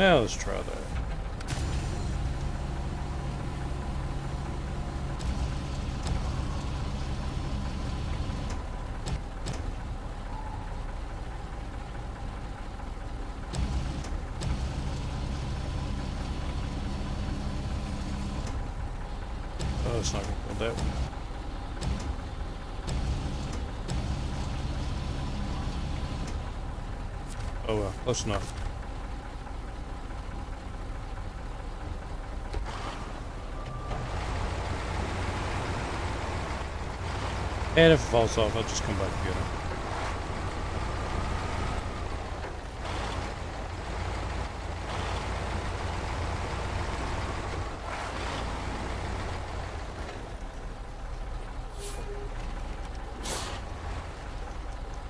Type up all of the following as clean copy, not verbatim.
Now let's try that. Oh, it's not going to go that way. Oh well, close enough. And if it falls off, I'll just come back and get it.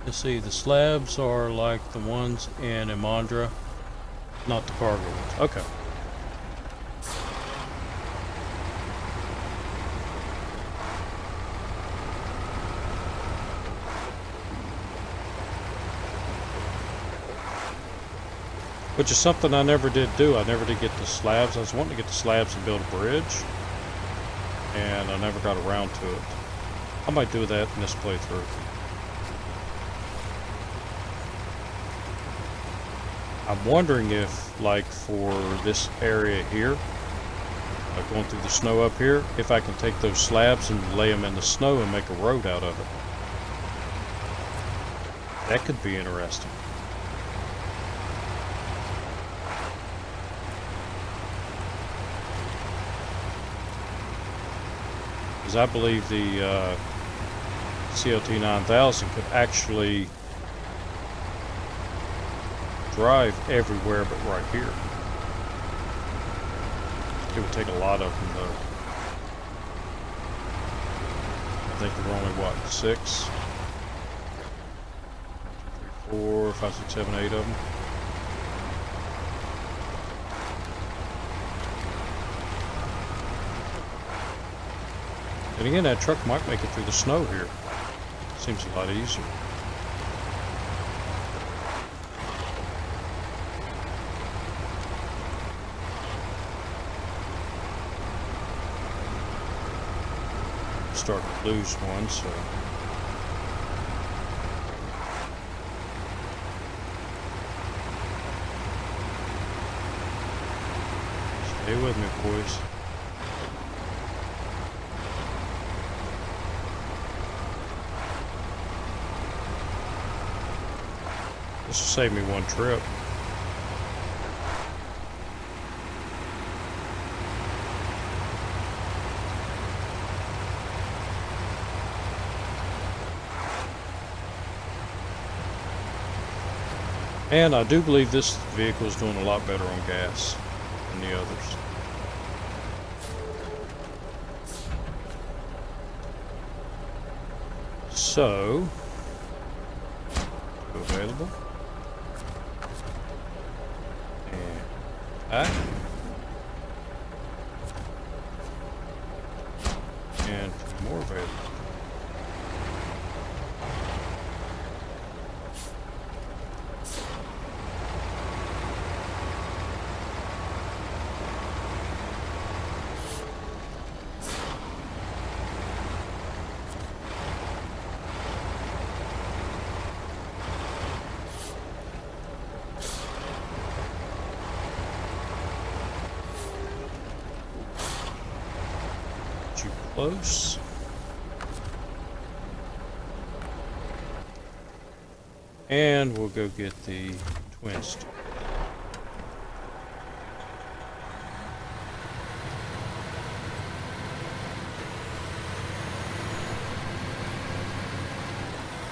You see, the slabs are like the ones in Imandra, not the cargo ones. Okay. Which is something I never did do. I never did get the slabs. I was wanting to get the slabs and build a bridge, and I never got around to it. I might do that in this playthrough. I'm wondering if, like, for this area here, like going through the snow up here, if I can take those slabs and lay them in the snow and make a road out of it. That could be interesting. Because I believe the CLT 9000 could actually drive everywhere but right here. It would take a lot of them though. I think there are only, what, 6? 3, 4, 5, 6, 7, 8 of them. And again, that truck might make it through the snow here. Seems a lot easier. Starting to lose one, so stay with me, boys. This will save me one trip. And I do believe this vehicle is doing a lot better on gas than the others. So, available. And back. And more available. Close. And we'll go get the twin stick.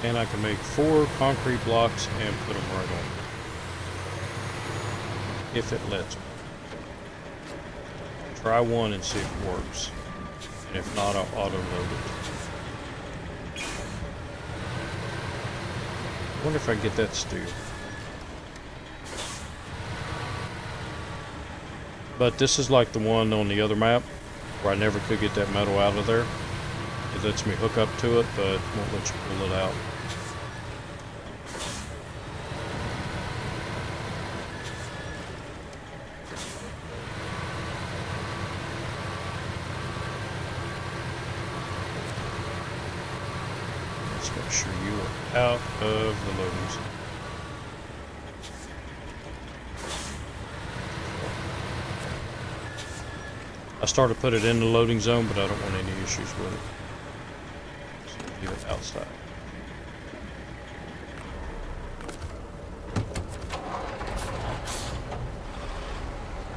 And I can make 4 concrete blocks and put them right on. If it lets me. Try one and see if it works. And if not, I'll auto-load it. I wonder if I can get that steel. But this is like the one on the other map, where I never could get that metal out of there. It lets me hook up to it, but won't let you pull it out. Let's make sure you are out of the loading zone. I started to put it in the loading zone, but I don't want any issues with it. So leave it outside.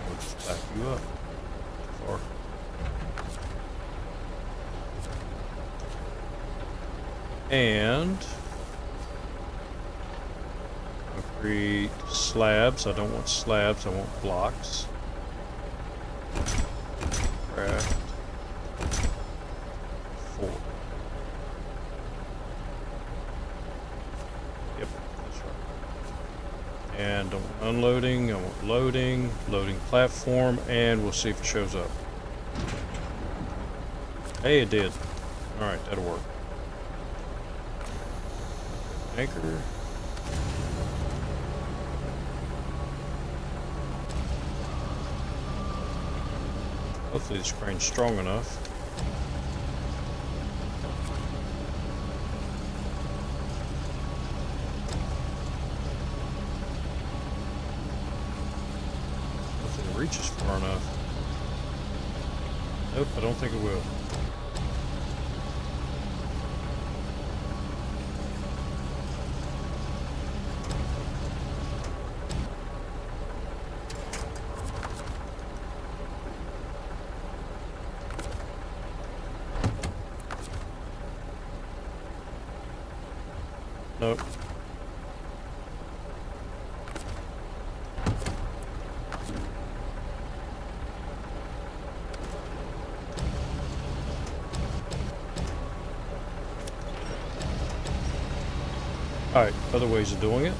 We'll just back you up. Too far. And concrete slabs. I don't want slabs, I want blocks. Craft 4. Yep, that's right. And don't want unloading, I want loading, loading platform, and we'll see if it shows up. Hey, it did. Alright, that'll work. Anchor. Hopefully this crane's strong enough. Hopefully it reaches far enough. Nope, I don't think it will. Nope. Alright, other ways of doing it.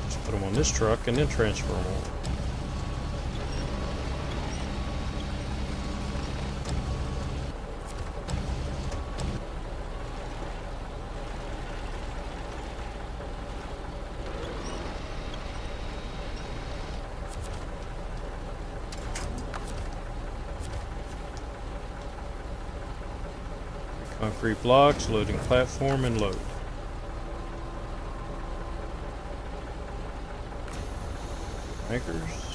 Just put them on this truck and then transfer them on. Concrete blocks, loading platform, and load. Anchors.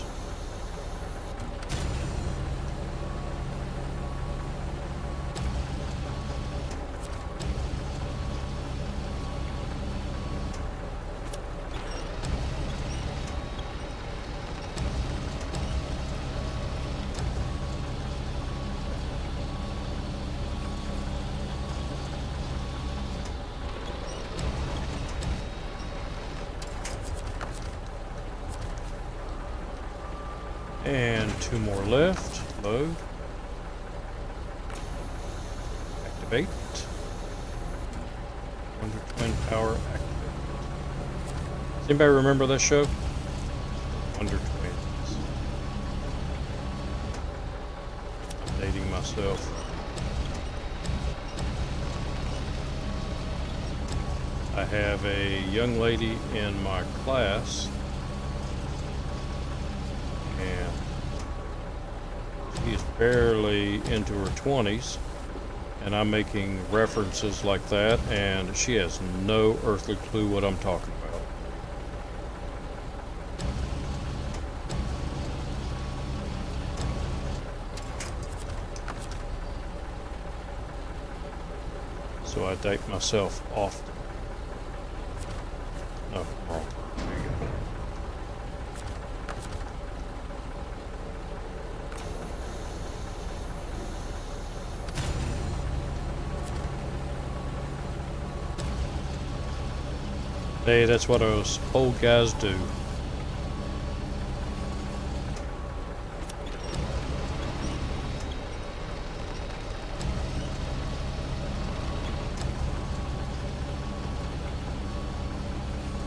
And 2 more left. Load. Activate. Wonder Twin Power activate. Does anybody remember that show? Wonder Twins. I'm dating myself. I have a young lady in my class. And she is barely into her 20s, and I'm making references like that, and she has no earthly clue what I'm talking about. So I date myself often. No, wrong. There you go. Hey, that's what those old guys do.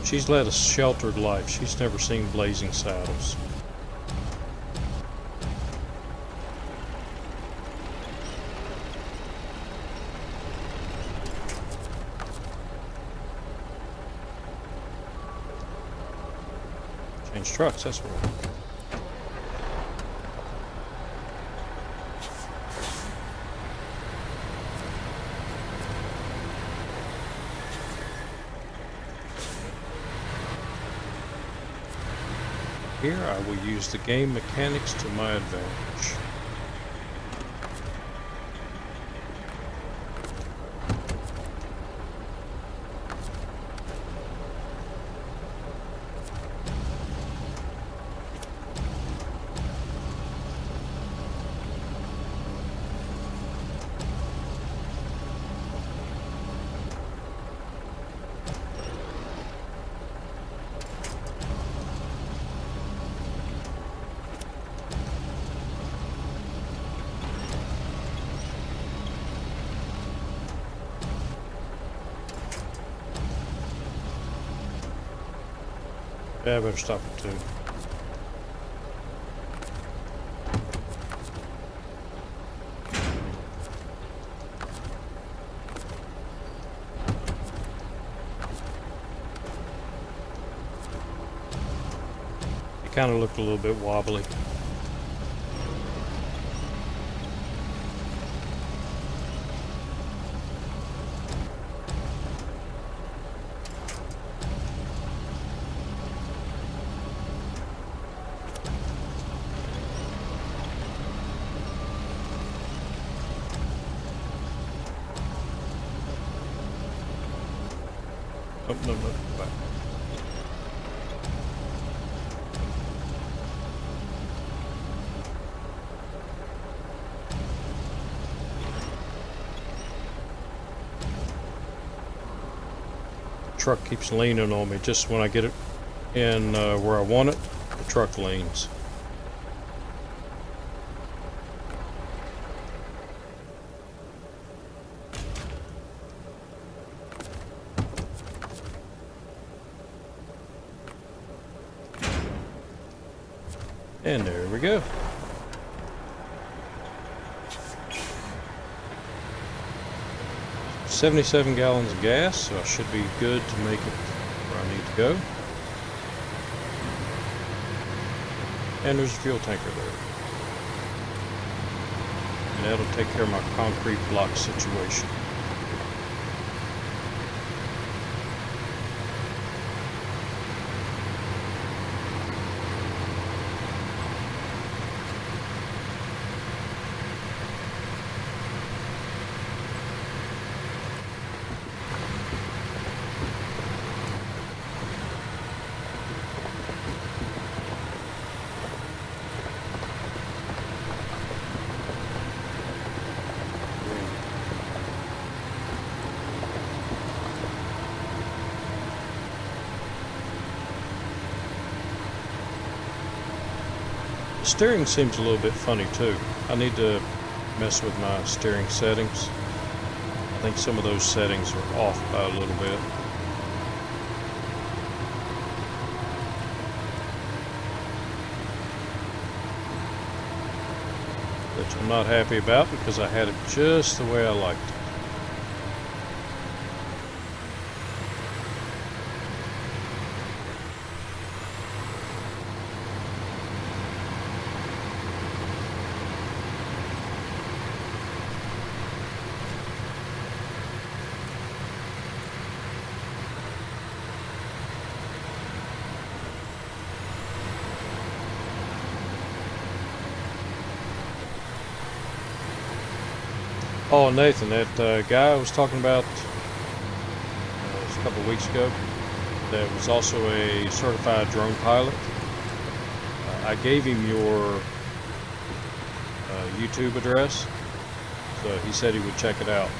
She's led a sheltered life. She's never seen blazing saddles. Change trucks, that's what. here, I will use the game mechanics to my advantage. Yeah, I better stop it too. It kind of looked a little bit wobbly. Oh, no, back. The truck keeps leaning on me. Just when I get it in where I want it, the truck leans. And there we go. $77 gallons of gas, so I should be good to make it where I need to go. And there's a fuel tanker there. And that'll take care of my concrete block situation. Steering seems a little bit funny too. I need to mess with my steering settings. I think some of those settings are off by a little bit. Which I'm not happy about because I had it just the way I liked it. Oh, Nathan, that guy I was talking about it was a couple of weeks ago that was also a certified drone pilot. I gave him your YouTube address, so he said he would check it out.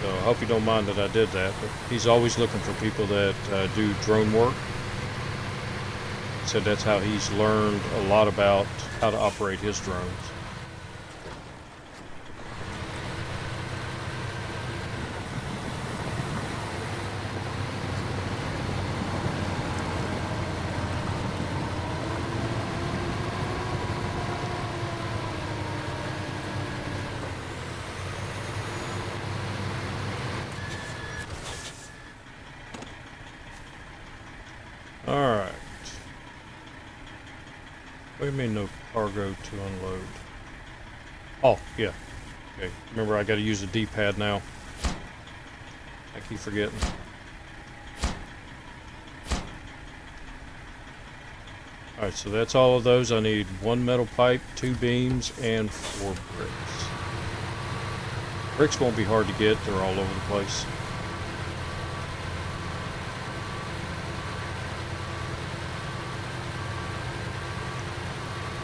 So I hope you don't mind that I did that, but he's always looking for people that do drone work. He said that's how he's learned a lot about how to operate his drones. Alright. What do you mean no cargo to unload? Oh, yeah. Okay. Remember, I gotta use the D-pad now. I keep forgetting. Alright, so that's all of those. I need 1 metal pipe, 2 beams, and 4 bricks. Bricks won't be hard to get, they're all over the place.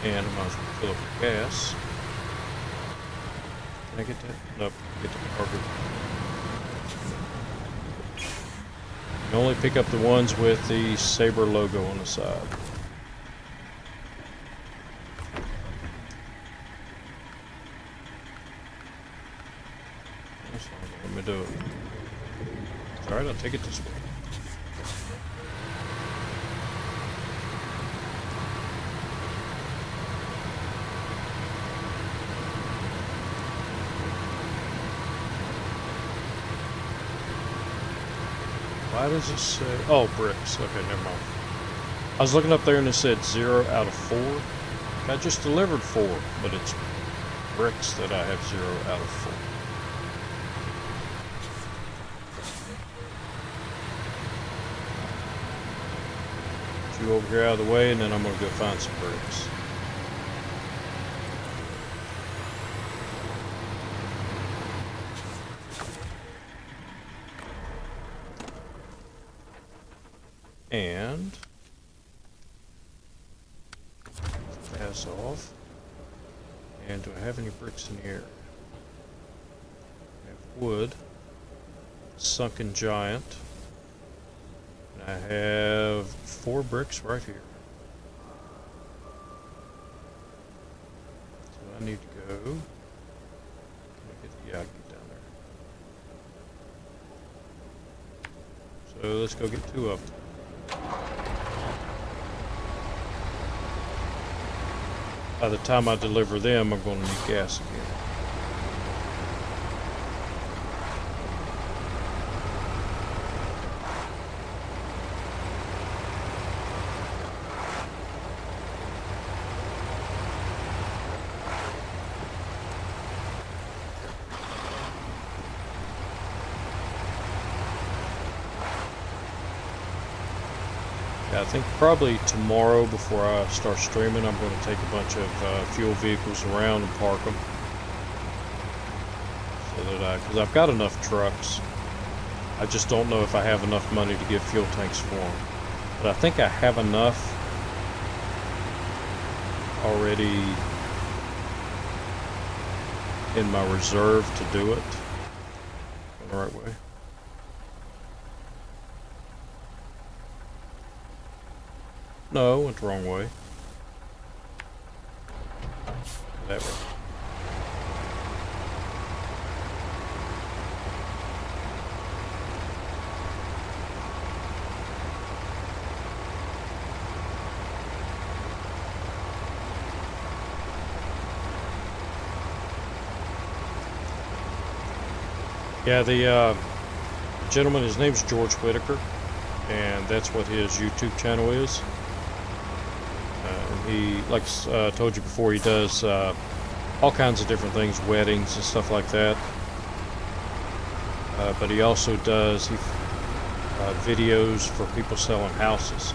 And I might as well fill up with gas. Can I get that? Nope, get the cargo. You only pick up the ones with the Saber logo on the side. That's fine, let me do it. It's alright, I'll take it this way. Why does it say... Oh, bricks. Okay, never mind. I was looking up there and it said 0 out of 4. I just delivered 4, but it's bricks that I have 0 out of 4. Get you over here out of the way, and then I'm going to go find some bricks. And pass off. And do I have any bricks in here? I have wood, sunken giant, and I have 4 bricks right here. So I need to go. Yeah, I can get down there. So let's go get 2 of them. By the time I deliver them, I'm going to need gas again. I think probably tomorrow before I start streaming, I'm going to take a bunch of fuel vehicles around and park them. So that because I've got enough trucks. I just don't know if I have enough money to get fuel tanks for them. But I think I have enough already in my reserve to do it. Going the right way. No, went the wrong way. That way. Yeah, the gentleman, his name's George Whitaker, and that's what his YouTube channel is. He, like I told you before, he does all kinds of different things, weddings and stuff like that. But he also does videos for people selling houses.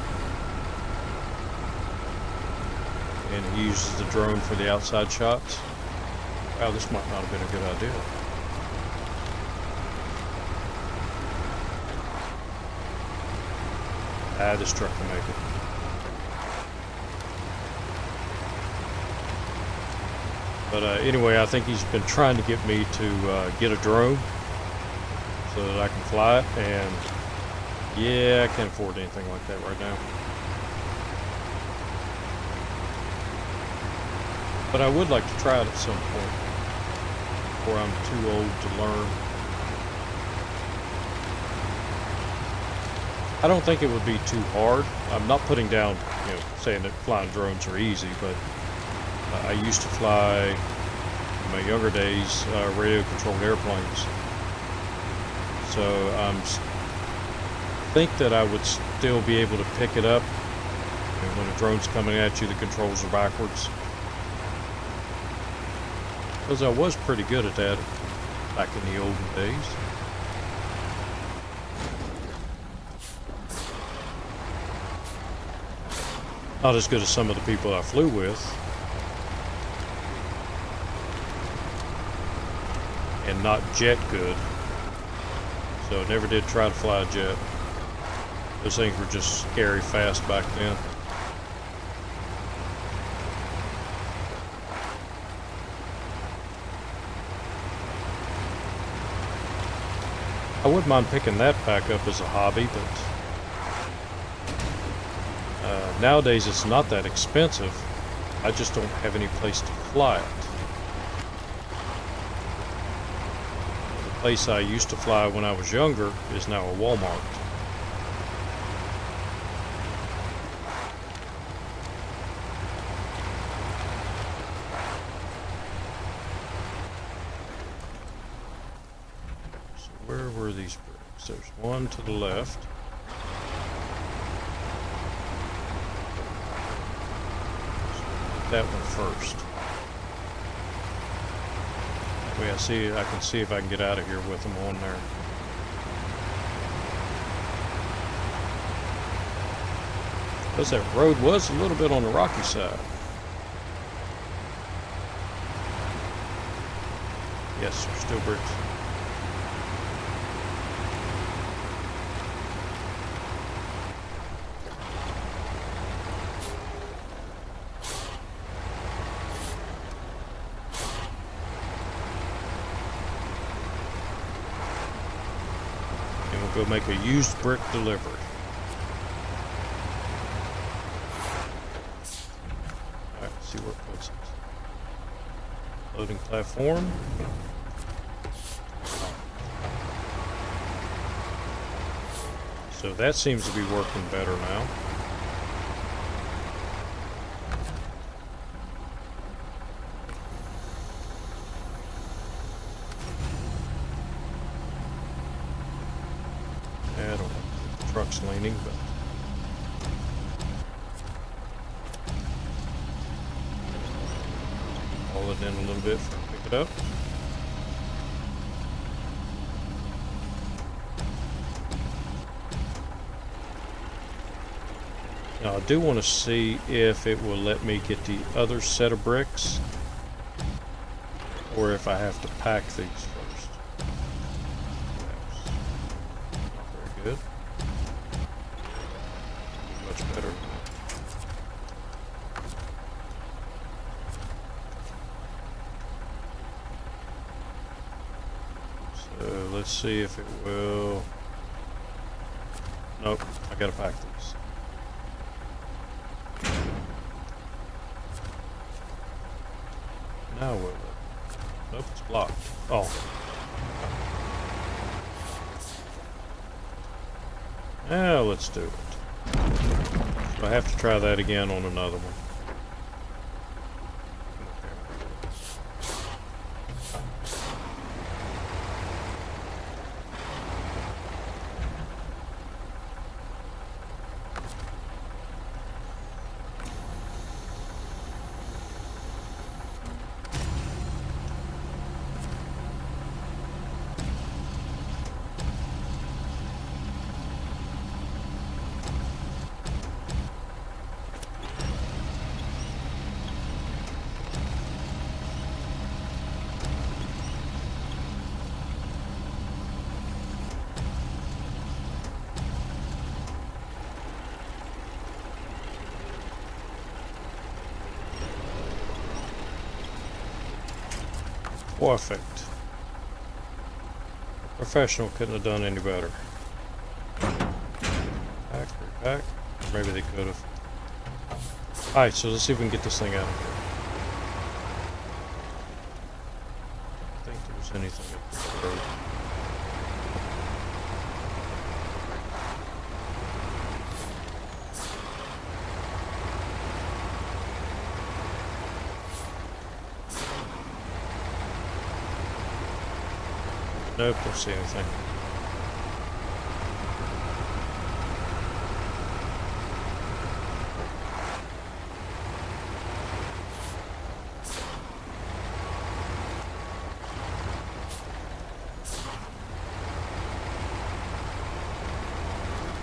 And he uses the drone for the outside shots. Wow, this might not have been a good idea. This truck can make it. But anyway, I think he's been trying to get me to get a drone so that I can fly it, and yeah, I can't afford anything like that right now. But I would like to try it at some point before I'm too old to learn. I don't think it would be too hard. I'm not putting down, saying that flying drones are easy, but I used to fly, in my younger days, radio-controlled airplanes. So I think that I would still be able to pick it up. When a drone's coming at you, the controls are backwards. Because I was pretty good at that back in the olden days. Not as good as some of the people I flew with. And not jet good. So I never did try to fly a jet. Those things were just scary fast back then. I wouldn't mind picking that back up as a hobby, but nowadays it's not that expensive. I just don't have any place to fly it. The place I used to fly when I was younger is now a Walmart. So where were these bricks? There's one to the left. That one first. That way I can see if I can get out of here with them on there. Because that road was a little bit on the rocky side. Yes, there's still bricks. Go make a used brick delivery. Alright, let's see where it puts it. Loading platform. So that seems to be working better now. Truck's leaning, but haul it in a little bit for pick it up. Now I do want to see if it will let me get the other set of bricks or if I have to pack these first. That's not very good. Better. So let's see if it will. Nope, I gotta pack these. Now will it? Nope, it's blocked. Oh. Now let's do it. I have to try that again on another one. Perfect. Professional couldn't have done any better. Pack, repack. Maybe they could have. Alright, so let's see if we can get this thing out of here. I don't think there's anything up this road. Nope, don't see anything.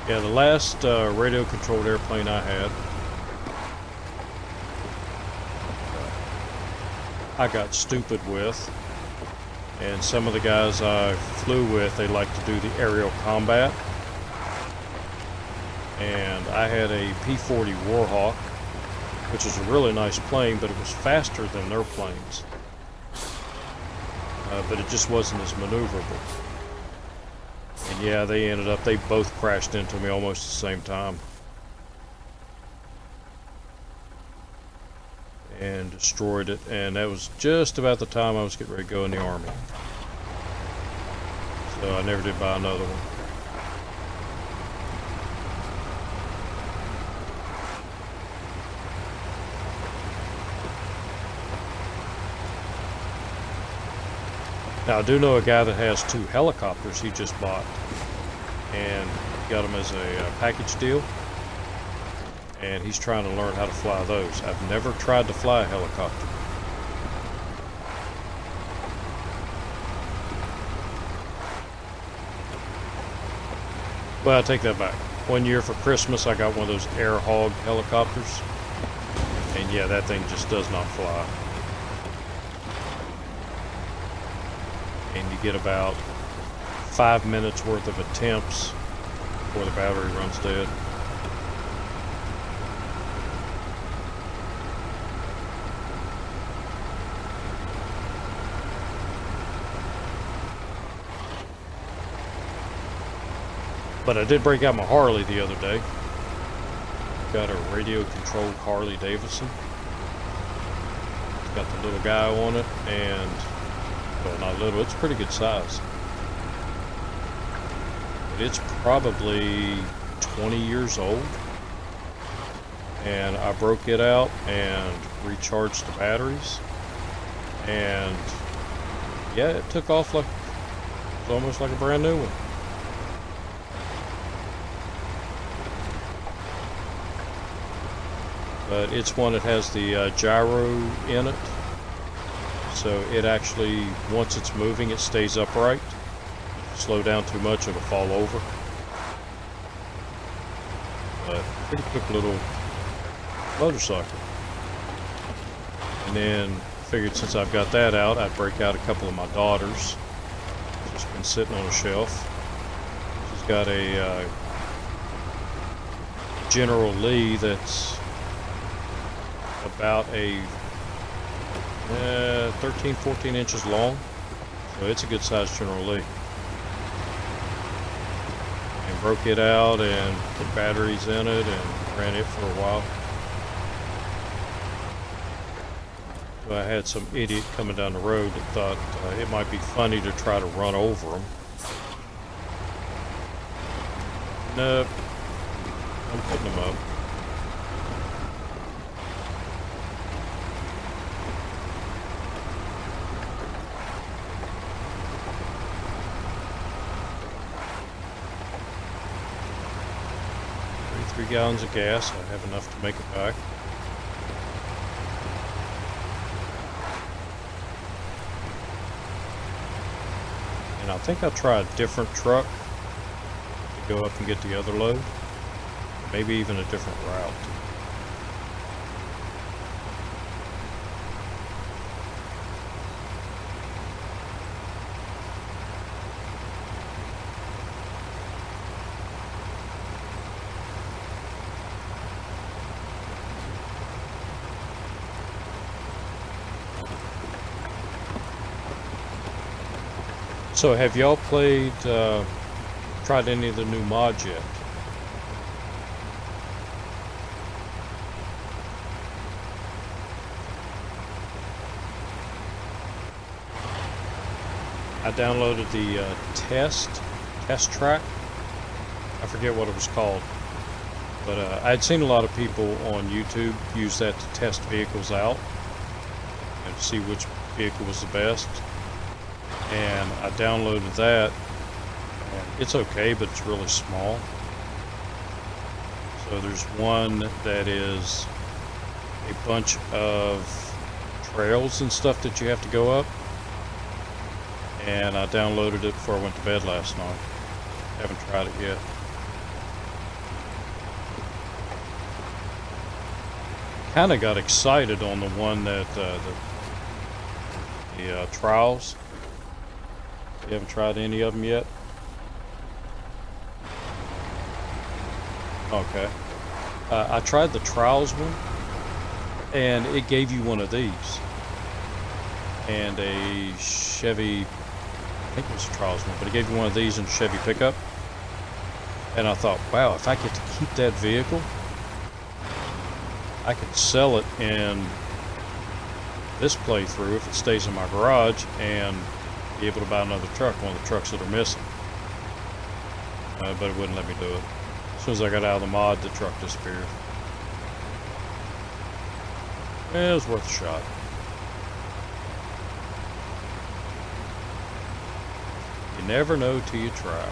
Yeah, the last radio-controlled airplane I had I got stupid with. And some of the guys I flew with, they like to do the aerial combat. And I had a P-40 Warhawk, which is a really nice plane, but it was faster than their planes. But it just wasn't as maneuverable. And yeah, they both crashed into me almost at the same time. And destroyed it, and that was just about the time I was getting ready to go in the Army. So I never did buy another one. Now I do know a guy that has 2 helicopters he just bought, and got them as a package deal. And he's trying to learn how to fly those. I've never tried to fly a helicopter. Well, I take that back. One year for Christmas, I got one of those Air Hog helicopters. And yeah, that thing just does not fly. And you get about 5 minutes worth of attempts before the battery runs dead. But I did break out my Harley the other day. Got a radio-controlled Harley Davidson. It's got the little guy on it, and, well, not little, it's pretty good size. But it's probably 20 years old. And I broke it out and recharged the batteries. And, yeah, it took off like, it was almost like a brand new one. But it's one that has the gyro in it, so it actually, once it's moving, it stays upright. Slow down too much, it'll fall over. But pretty quick little motorcycle. And then figured since I've got that out, I'd break out a couple of my daughters. Just been sitting on a shelf. She's got a General Lee that's about a 13-14 inches long, so it's a good sized General Lee. And broke it out and put batteries in it and ran it for a while. So I had some idiot coming down the road that thought it might be funny to try to run over them. Nope, I'm putting them up. Three gallons of gas. I have enough to make it back. And I think I'll try a different truck to go up and get the other load. Maybe even a different route. So have y'all tried any of the new mods yet? I downloaded the test track. I forget what it was called, but I'd seen a lot of people on YouTube use that to test vehicles out and see which vehicle was the best. And I downloaded that, and it's okay, but it's really small. So there's one that is a bunch of trails and stuff that you have to go up, and I downloaded it before I went to bed last night. Haven't tried it yet. Kind of got excited on the one that the trials. You haven't tried any of them yet? Okay. I tried the trials one, and it gave you one of these. And a Chevy, I think it was a trials one, but it gave you one of these in a Chevy pickup. And I thought, wow, if I get to keep that vehicle, I could sell it in this playthrough if it stays in my garage and be able to buy another truck, one of the trucks that are missing. But it wouldn't let me do it. As soon as I got out of the mod, the truck disappeared. It was worth a shot. You never know till you try.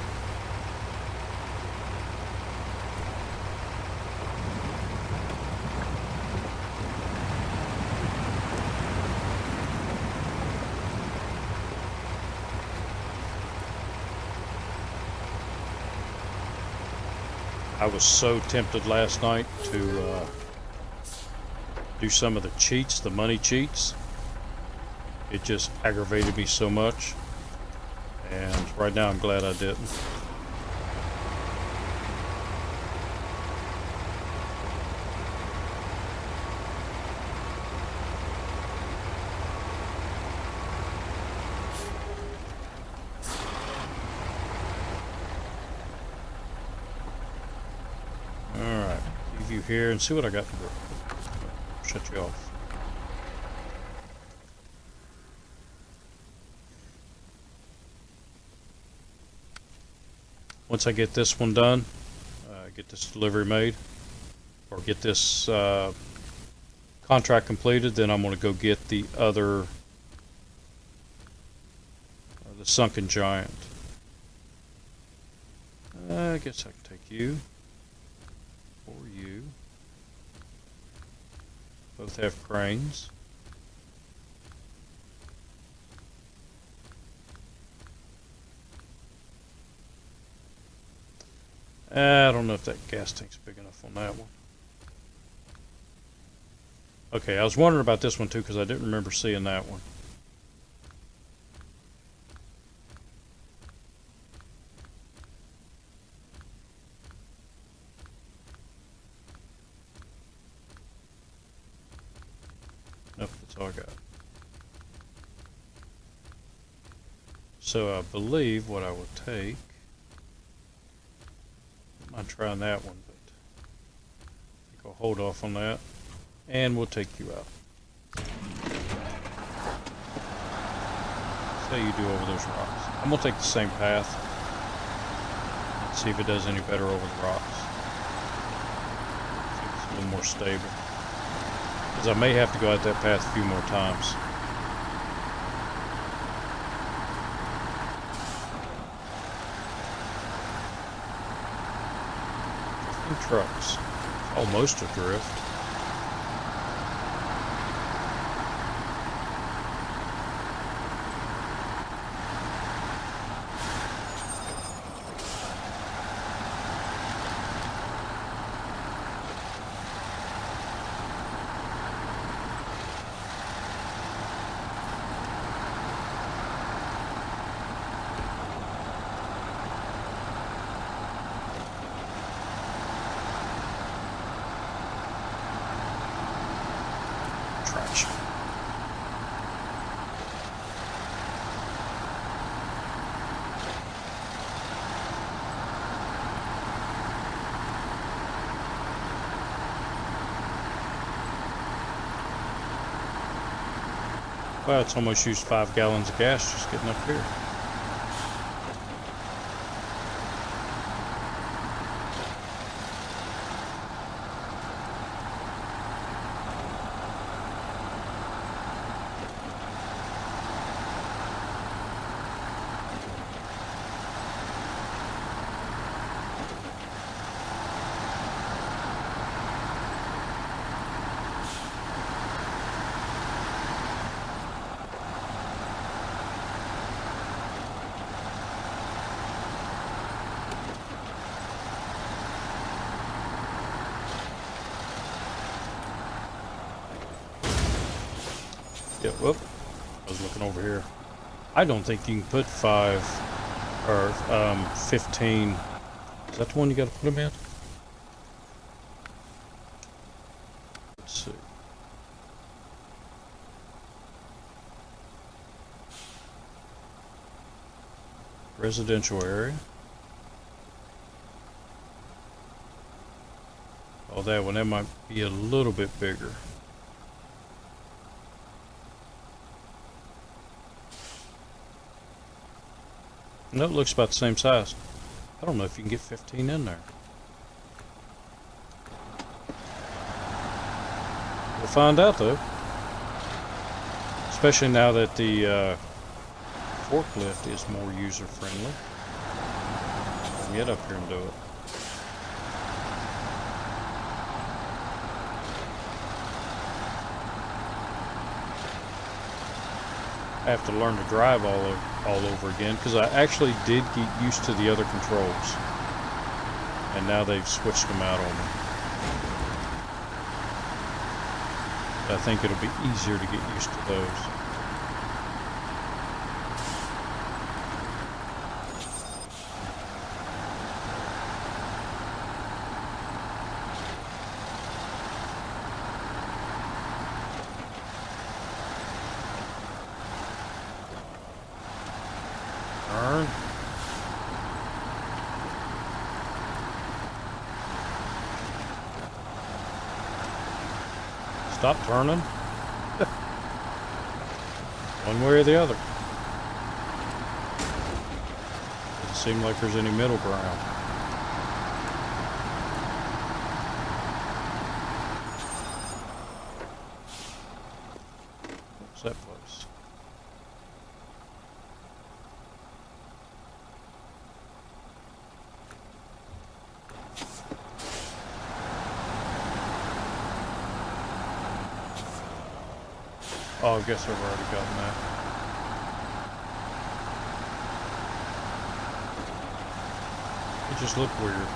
I was so tempted last night to do some of the cheats, the money cheats. It just aggravated me so much. And right now I'm glad I didn't. Alright, leave you here and see what I got to do. Shut you off. Once I get this one done, get this delivery made, or get this contract completed, then I'm going to go get the other, the sunken giant. I guess I can take you, or you. Both have cranes. I don't know if that gas tank's big enough on that one. Okay, I was wondering about this one too because I didn't remember seeing that one. Nope, that's all I got. So I believe what I will take, I'm trying that one, but I think I'll hold off on that, and we'll take you out. See how you do over those rocks. I'm gonna take the same path and see if it does any better over the rocks. See if it's a little more stable, because I may have to go out that path a few more times. Trucks. Almost adrift. Well, it's almost used 5 gallons of gas just getting up here. was looking over here. I don't think you can put 5 or 15. Is that the one you got to put them in? Let's see. Residential area. Oh, that one, that might be a little bit bigger. No, it looks about the same size. I don't know if you can get 15 in there. We'll find out though. Especially now that the forklift is more user friendly. Get up here and do it. I have to learn to drive all over again because I actually did get used to the other controls, and now they've switched them out on me. I think it'll be easier to get used to those. Turn. Stop turning. One way or the other. Doesn't seem like there's any middle ground. What's that place? Oh, I guess I've already gotten that. It just looked weird.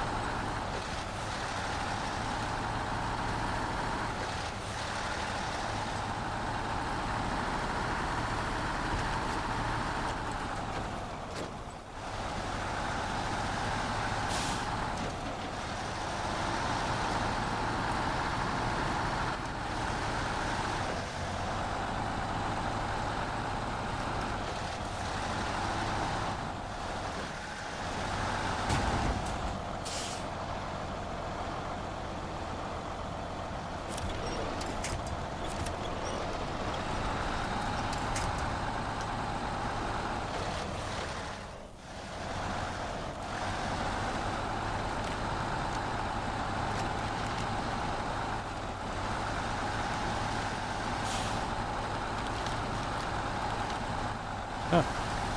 Huh.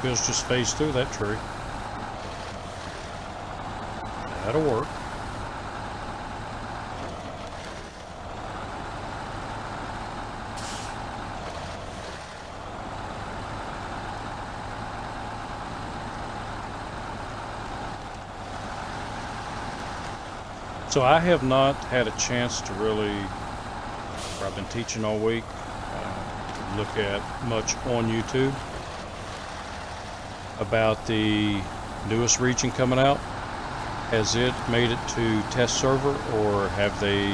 Feels just phased through that tree. That'll work. So I have not had a chance to really, I've been teaching all week, look at much on YouTube about the newest region coming out. Has it made it to test server, or have they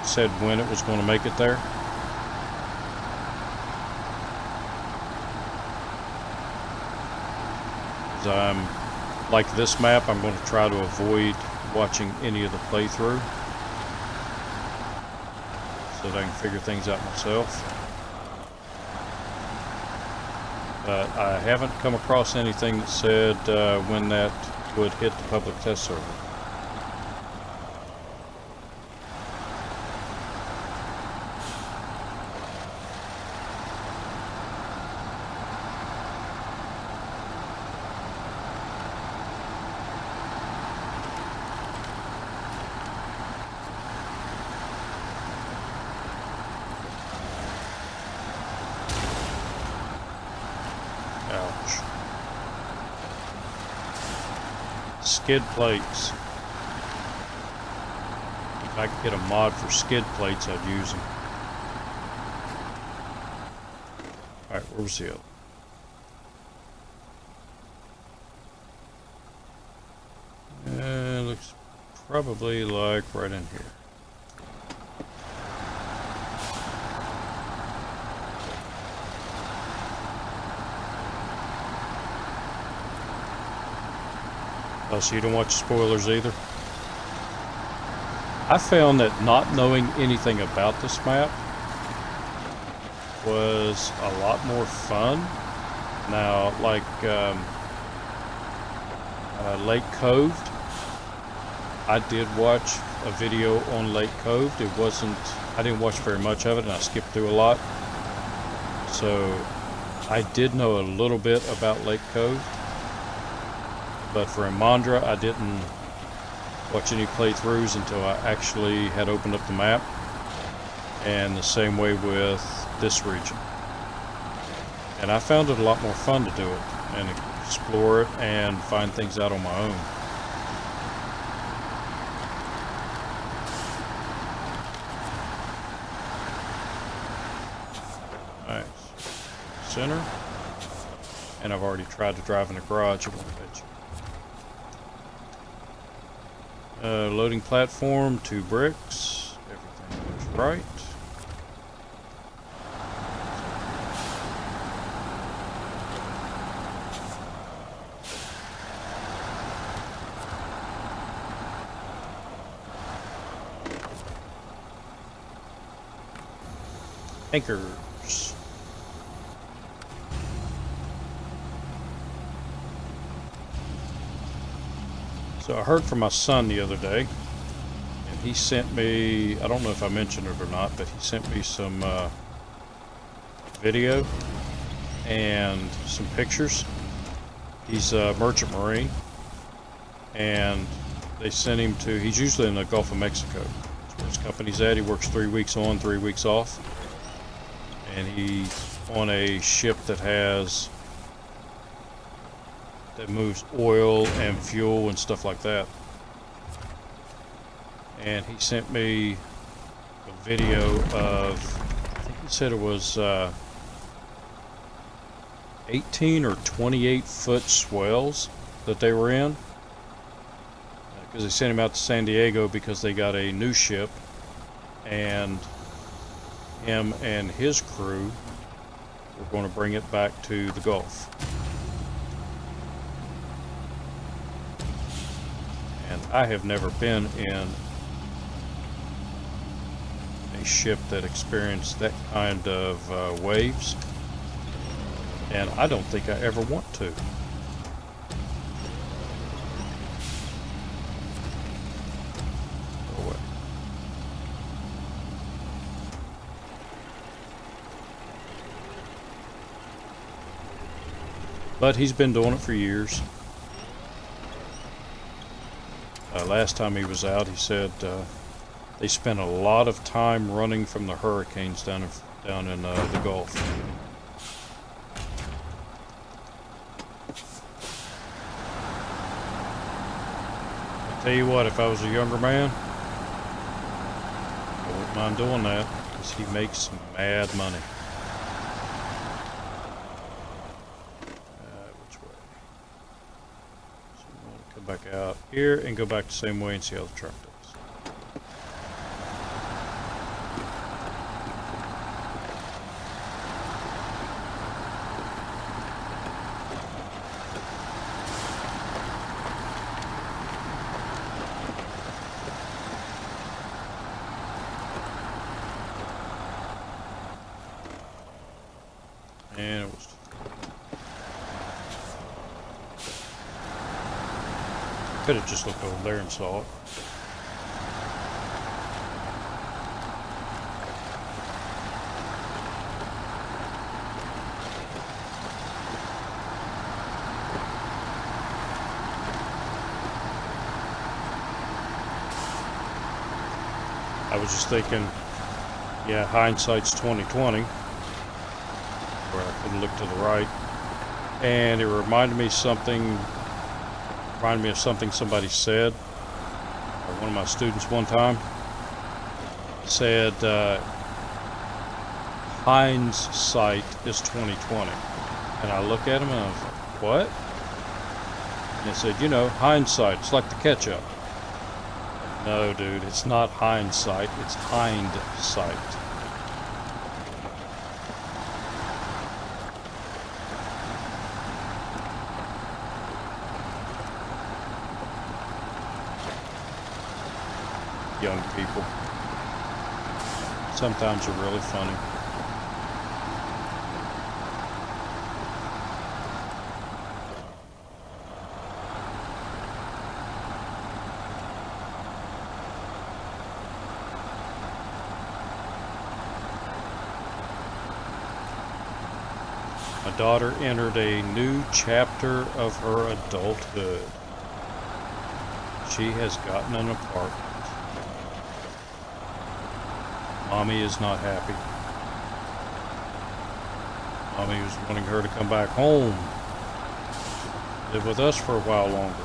said when it was going to make it there? Like this map, I'm going to try to avoid watching any of the playthrough so that I can figure things out myself. But I haven't come across anything that said when that would hit the public test server. Ouch. Skid plates. If I could get a mod for skid plates, I'd use them. Alright, where was the other? Looks probably like right in here. Oh, so you don't watch spoilers either? I found that not knowing anything about this map was a lot more fun. Now, like Lake Cove, I did watch a video on Lake Cove. It wasn't, I didn't watch very much of it, and I skipped through a lot. So I did know a little bit about Lake Cove. But for Imandra, I didn't watch any playthroughs until I actually had opened up the map. And the same way with this region. And I found it a lot more fun to do it and explore it and find things out on my own. Alright, center. And I've already tried to drive in the garage. It won't let you. Loading platform, 2 bricks. Everything looks right. Anchors. So I heard from my son the other day, and he sent me, I don't know if I mentioned it or not, but he sent me some video and some pictures. He's a merchant marine, and they sent him to, he's usually in the Gulf of Mexico. That's where his company's at. He works 3 weeks on, 3 weeks off. And he's on a ship that moves oil and fuel and stuff like that. And he sent me a video of, I think he said it was 18 or 28 foot swells that they were in. Because they sent him out to San Diego because they got a new ship, and him and his crew were going to bring it back to the Gulf. And I have never been in a ship that experienced that kind of waves, and I don't think I ever want to. Go away. But he's been doing it for years. Last time he was out, he said they spent a lot of time running from the hurricanes down in the Gulf. I tell you what, if I was a younger man, I wouldn't mind doing that, because he makes some mad money. Back out here and go back the same way and see how the truck does. And it was could have just looked over there and saw it. I was just thinking, yeah, hindsight's 2020, where I couldn't look to the right, and it reminded me of something somebody said, or one of my students one time said, hindsight is 2020. And I look at him and I was like, what? And they said, you know, hindsight, it's like the ketchup. No, dude, it's not hindsight, it's hindsight. Young people. Sometimes are really funny. My daughter entered a new chapter of her adulthood. She has gotten an apartment. Mommy is not happy. Mommy was wanting her to come back home, live with us for a while longer.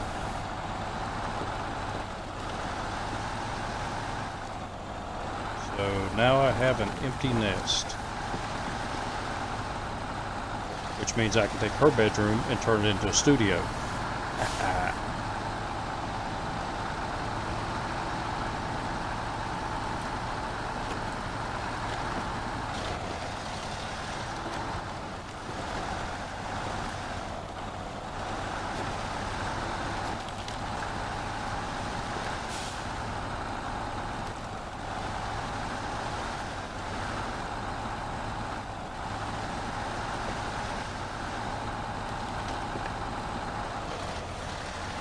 So now I have an empty nest, which means I can take her bedroom and turn it into a studio.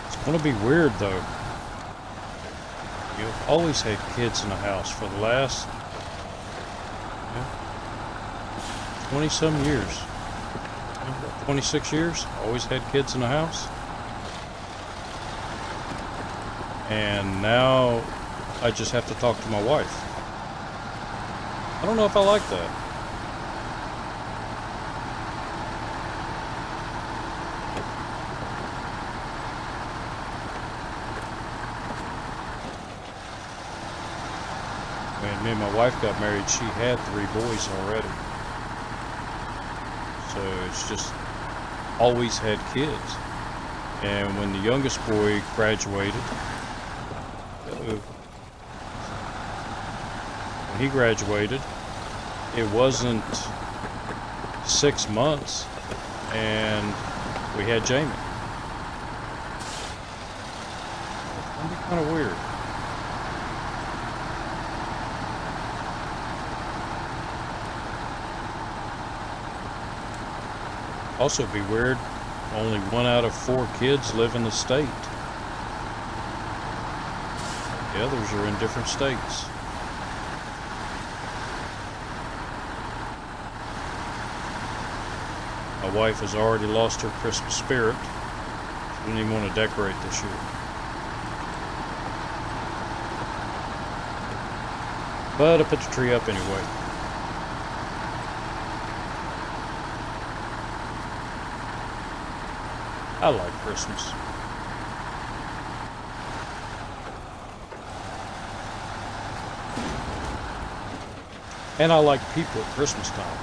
It's going to be weird though. You've always had kids in the house for the last 20 some years. 26 years, always had kids in the house. And now I just have to talk to my wife. I don't know if I like that. When me and my wife got married, she had 3 boys already. So it's just always had kids. And when the youngest boy graduated, when he graduated, it wasn't 6 months and we had Jamie. It's gonna be kind of weird. Also be weird, only 1 out of 4 kids live in the state. The others are in different states. My wife has already lost her Christmas spirit. She didn't even want to decorate this year. But I put the tree up anyway. I like Christmas. And I like people at Christmas time.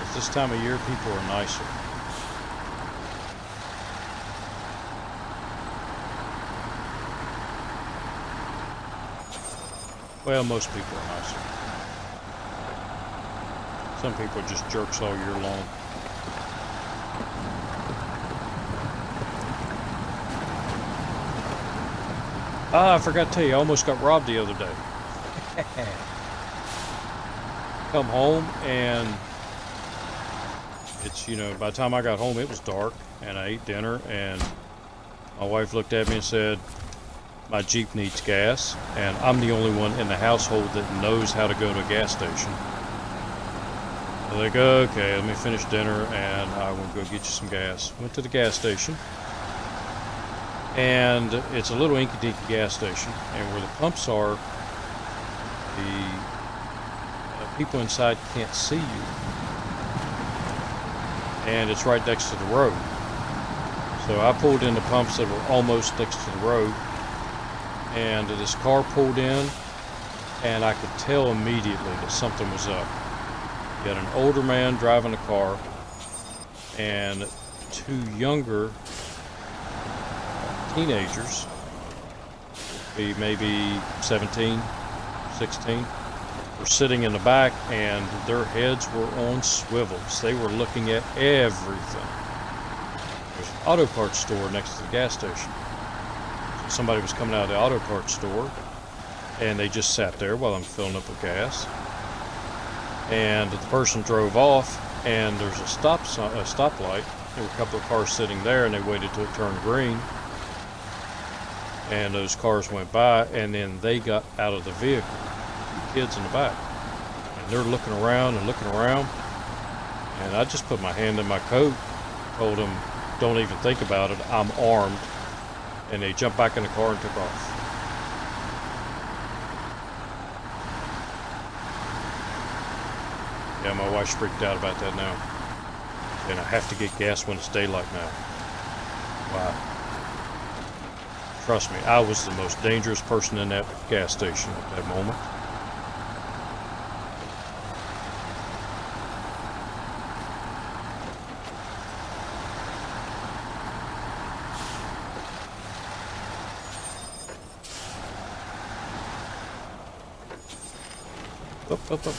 At this time of year, people are nicer. Well, most people are nicer. Some people are just jerks all year long. Ah, I forgot to tell you, I almost got robbed the other day. Come home and it's, by the time I got home it was dark and I ate dinner and my wife looked at me and said, my Jeep needs gas, and I'm the only one in the household that knows how to go to a gas station. I was like, okay, let me finish dinner and I will go get you some gas. Went to the gas station. And it's a little inky-dinky gas station, and where the pumps are, the people inside can't see you. And it's right next to the road. So I pulled in the pumps that were almost next to the road, and this car pulled in, and I could tell immediately that something was up. You had an older man driving a car, and two younger teenagers, be maybe 17, 16, were sitting in the back, and their heads were on swivels. They were looking at everything. There's an auto parts store next to the gas station. So somebody was coming out of the auto parts store, and they just sat there while I'm filling up with gas. And the person drove off, and there's a stoplight. There were a couple of cars sitting there, and they waited till it turned green. And those cars went by, and then they got out of the vehicle. Kids in the back. And they're looking around and looking around. And I just put my hand in my coat, told them, don't even think about it, I'm armed. And they jumped back in the car and took off. Yeah, my wife's freaked out about that now. And I have to get gas when it's daylight now. Wow. Trust me, I was the most dangerous person in that gas station at that moment.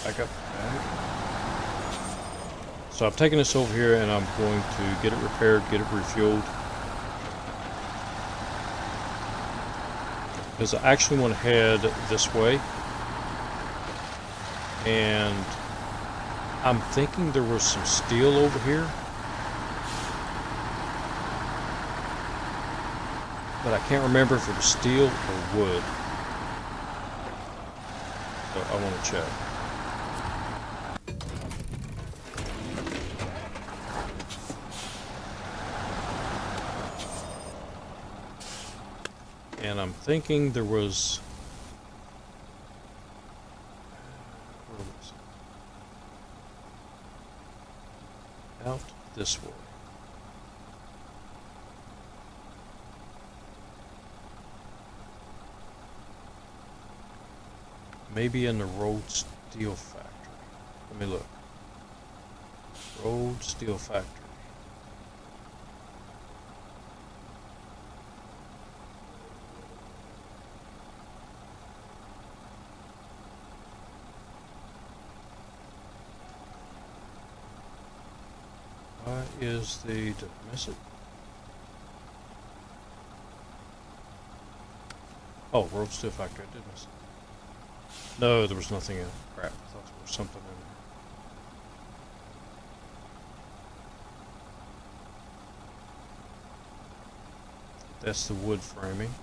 Back up. So I've taken this over here, and I'm going to get it repaired, get it refueled. Because I actually want to head this way. And I'm thinking there was some steel over here. But I can't remember if it was steel or wood. So I want to check. And I'm thinking there was, where was it? Out this way. Maybe in the rolled steel factory. Let me look. Rolled steel factory. Why is the, did I miss it? Oh, rolled steel factory, I did miss it. No, there was nothing in it. Crap, I thought there was something in there. That's the wood framing.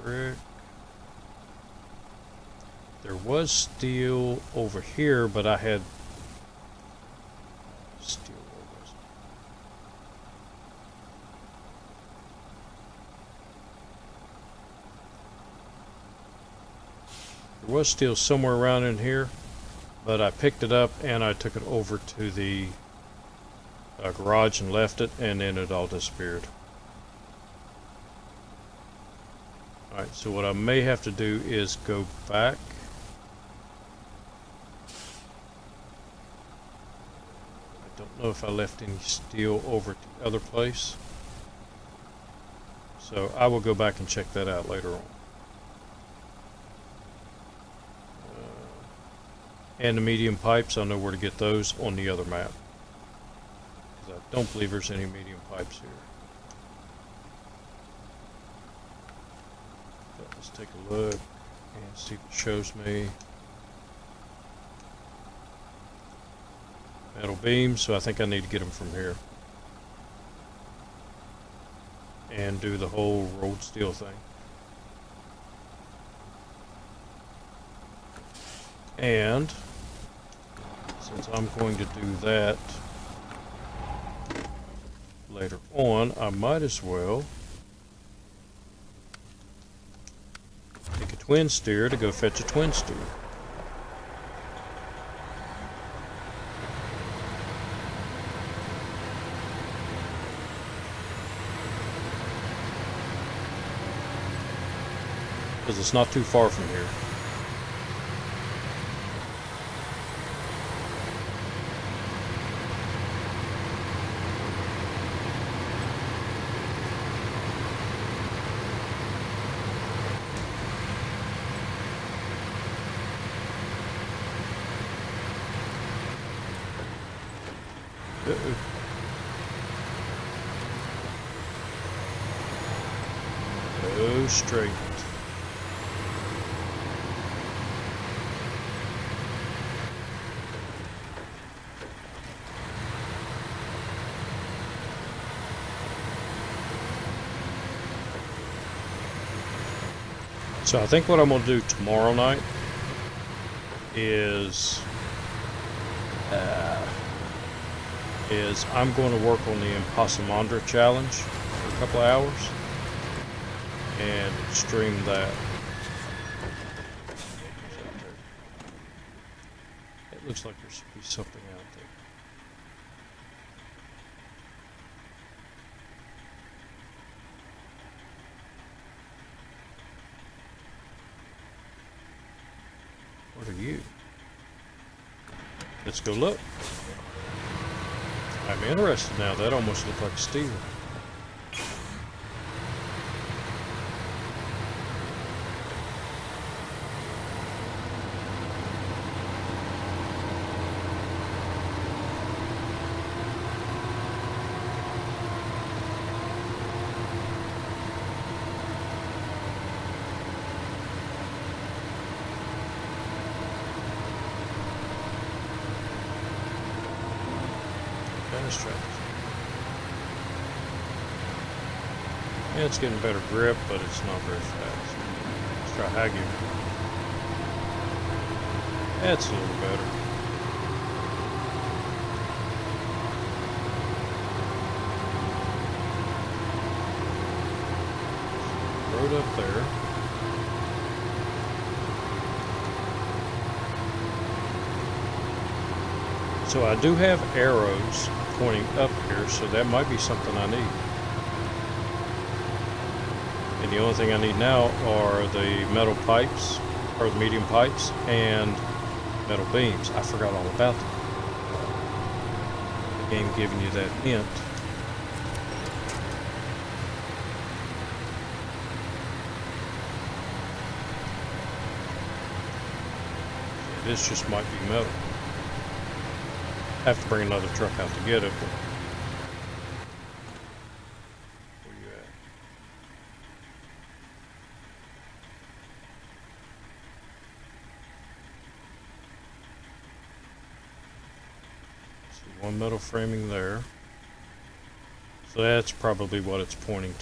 Brick. There was steel over here, but I had steel. There was steel somewhere around in here, but I picked it up and I took it over to the garage and left it, and then it all disappeared. Alright, so what I may have to do is go back. I don't know if I left any steel over to the other place. So I will go back and check that out later on. And the medium pipes, I know where to get those on the other map. I don't believe there's any medium pipes here. So let's take a look and see if it shows me. Metal beams, so I think I need to get them from here. And do the whole rolled steel thing. And since I'm going to do that later on, I might as well take a twin steer to go fetch a twin steer. because it's not too far from here. Go straight. So I think what I'm going to do tomorrow night is I'm going to work on the Impossumandra challenge for a couple of hours and stream that. It looks like there should be something out there. What are you? Let's go look. I'm interested now. That almost looked like steel. Yeah, it's getting better grip, but it's not very fast. Let's try high gear. That's a little better. Road up there. So I do have arrows pointing up here, so that might be something I need. And the only thing I need now are the metal pipes, or the medium pipes, and metal beams. I forgot all about them. The game giving you that hint. This just might be metal. I have to bring another truck out to get it, but where you at? See, one metal framing there. So that's probably what it's pointing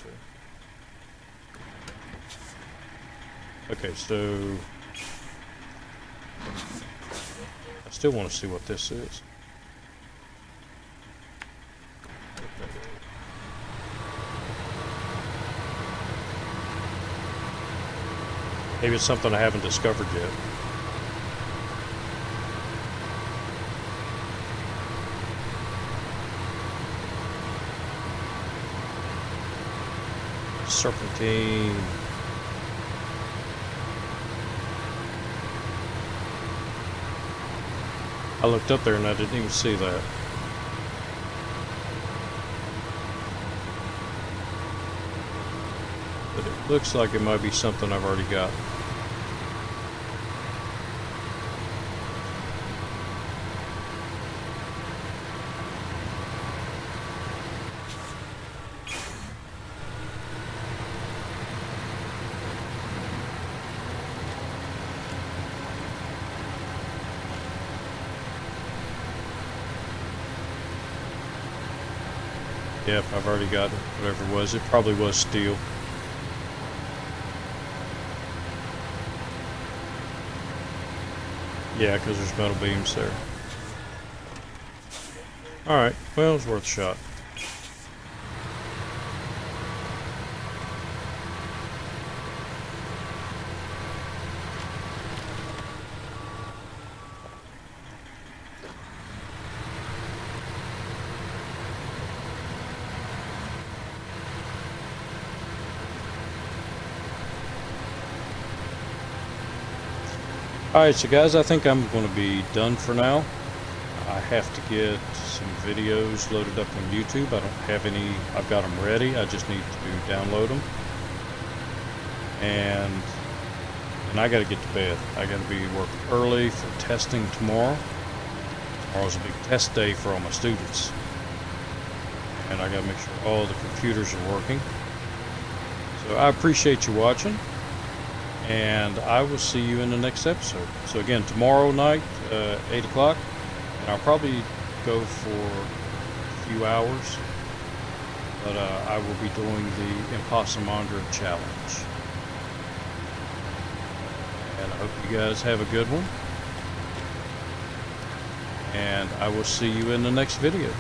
to. Okay, so I still want to see what this is. Maybe it's something I haven't discovered yet. Serpentine. I looked up there and I didn't even see that. But it looks like it might be something I've already got. Yep, I've already got it. Whatever it was. It probably was steel. Yeah, because there's metal beams there. Alright, well, it was worth a shot. Alright, so guys, I think I'm going to be done for now. I have to get some videos loaded up on YouTube. I don't have any. I've got them ready. I just need to download them. And I got to get to bed. I got to be working early for testing tomorrow. Tomorrow's a big test day for all my students. And I got to make sure all the computers are working. So I appreciate you watching. And I will see you in the next episode. So again, tomorrow night, 8 o'clock. And I'll probably go for a few hours. But I will be doing the Impossible challenge. And I hope you guys have a good one. And I will see you in the next video.